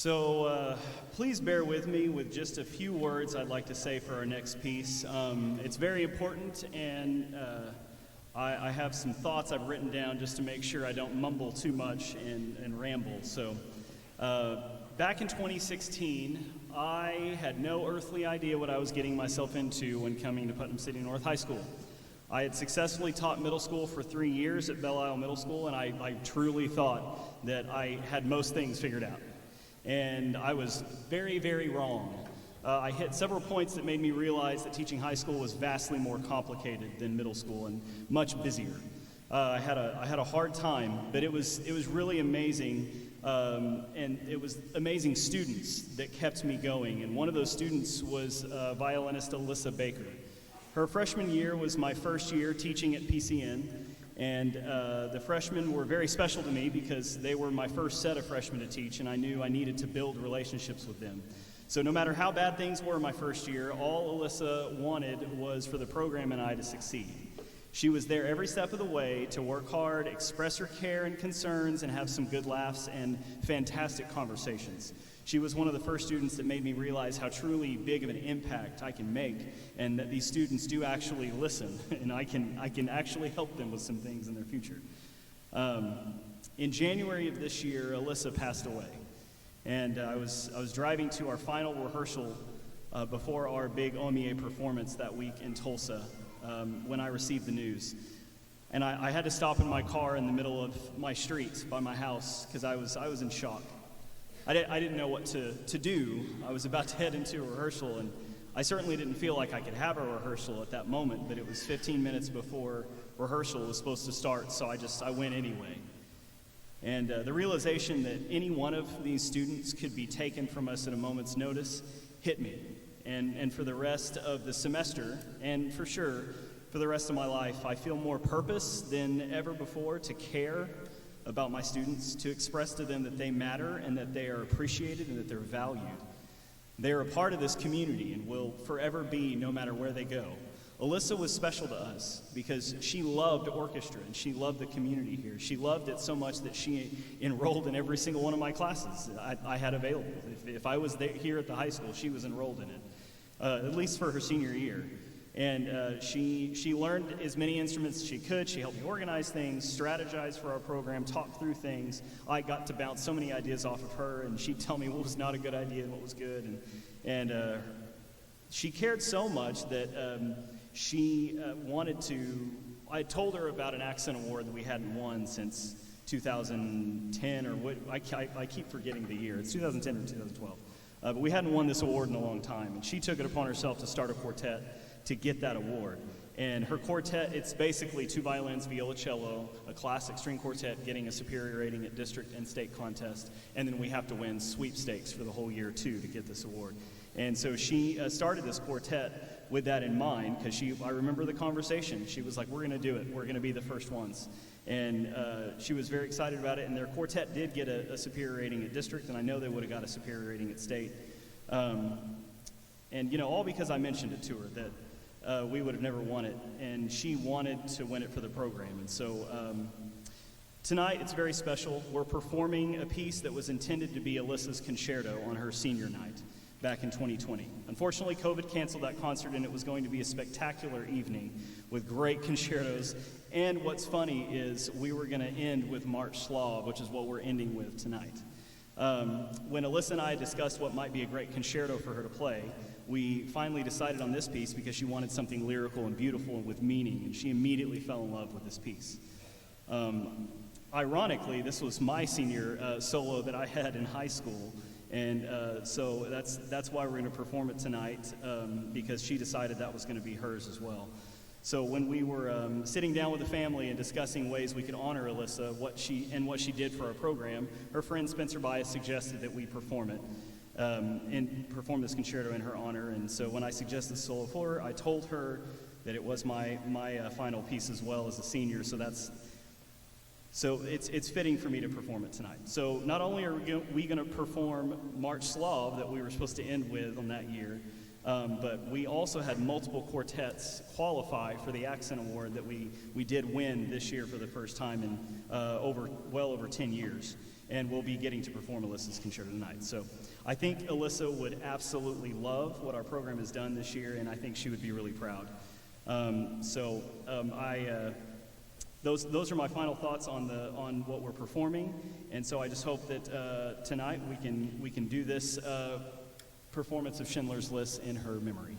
Please bear with me with just a few words I'd like to say for our next piece. It's very important, and I have some thoughts I've written down just to make sure I don't mumble too much and ramble. Back in 2016, I had no earthly idea what I was getting myself into when coming to Putnam City North High School. I had successfully taught middle school for 3 years at Belle Isle Middle School, and I truly thought that I had most things figured out. And I was very, very wrong. I hit several points that made me realize that teaching high school was vastly more complicated than middle school and much busier. I had a hard time, but it was really amazing, and it was amazing students that kept me going. And one of those students was violinist Alyssa Baker. Her freshman year was my first year teaching at PCN, and the freshmen were very special to me because they were my first set of freshmen to teach, and I knew I needed to build relationships with them. So no matter how bad things were my first year, all Alyssa wanted was for the program and I to succeed. She was there every step of the way to work hard, express her care and concerns, and have some good laughs and fantastic conversations. She was one of the first students that made me realize how truly big of an impact I can make, and that these students do actually listen, and I can actually help them with some things in their future. In January of this year, Alyssa passed away, and I was driving to our final rehearsal before our big OMIE performance that week in Tulsa when I received the news. And I had to stop in my car in the middle of my street by my house because I was in shock. I didn't know what to do. I was about to head into a rehearsal, and I certainly didn't feel like I could have a rehearsal at that moment, but it was 15 minutes before rehearsal was supposed to start, so I went anyway. And the realization that any one of these students could be taken from us at a moment's notice hit me. And for the rest of the semester, and for sure for the rest of my life, I feel more purpose than ever before to care about my students, to express to them that they matter and that they are appreciated and that they're valued. They are a part of this community and will forever be no matter where they go. Alyssa was special to us because she loved orchestra and she loved the community here. She loved it so much that she enrolled in every single one of my classes I had available. If I was here at the high school, she was enrolled in it, at least for her senior year. And she learned as many instruments as she could. She helped me organize things, strategize for our program, talk through things. I got to bounce so many ideas off of her, and she'd tell me what was not a good idea and what was good. And she cared so much that she wanted to. I told her about an accent award that we hadn't won since 2010, or what? I keep forgetting the year. It's 2010 or 2012. But we hadn't won this award in a long time, and she took it upon herself to start a quartet to get that award. And her quartet, it's basically 2 violins, viola, cello, a classic string quartet getting a superior rating at district and state contest, and then we have to win sweepstakes for the whole year too to get this award. And so she started this quartet with that in mind, because I remember the conversation. She was like, we're gonna do it, we're gonna be the first ones. And she was very excited about it, and their quartet did get a superior rating at district, and I know they would have got a superior rating at state. And all because I mentioned it to her, that we would have never won it, and she wanted to win it for the program. And so tonight it's very special. We're performing a piece that was intended to be Alyssa's concerto on her senior night back in 2020. Unfortunately, COVID canceled that concert, and it was going to be a spectacular evening with great concertos. And what's funny is we were going to end with March Slav, which is what we're ending with tonight. When Alyssa and I discussed what might be a great concerto for her to play, we finally decided on this piece because she wanted something lyrical and beautiful and with meaning, and she immediately fell in love with this piece. Ironically, this was my senior solo that I had in high school, and so that's why we're going to perform it tonight, because she decided that was going to be hers as well. So when we were sitting down with the family and discussing ways we could honor Alyssa, what she did for our program, her friend Spencer Bias suggested that we perform it. And perform this concerto in her honor. And so when I suggested the solo for her, I told her that it was my final piece as well as a senior. So it's fitting for me to perform it tonight. So not only are we going to perform March Slav that we were supposed to end with on that year, But we also had multiple quartets qualify for the Accent Award that we did win this year for the first time in well over 10 years. And we'll be getting to perform Alyssa's concerto tonight. So I think Alyssa would absolutely love what our program has done this year, and I think she would be really proud. Those are my final thoughts on what we're performing, and so I just hope that tonight we can do this performance of Schindler's List in her memory.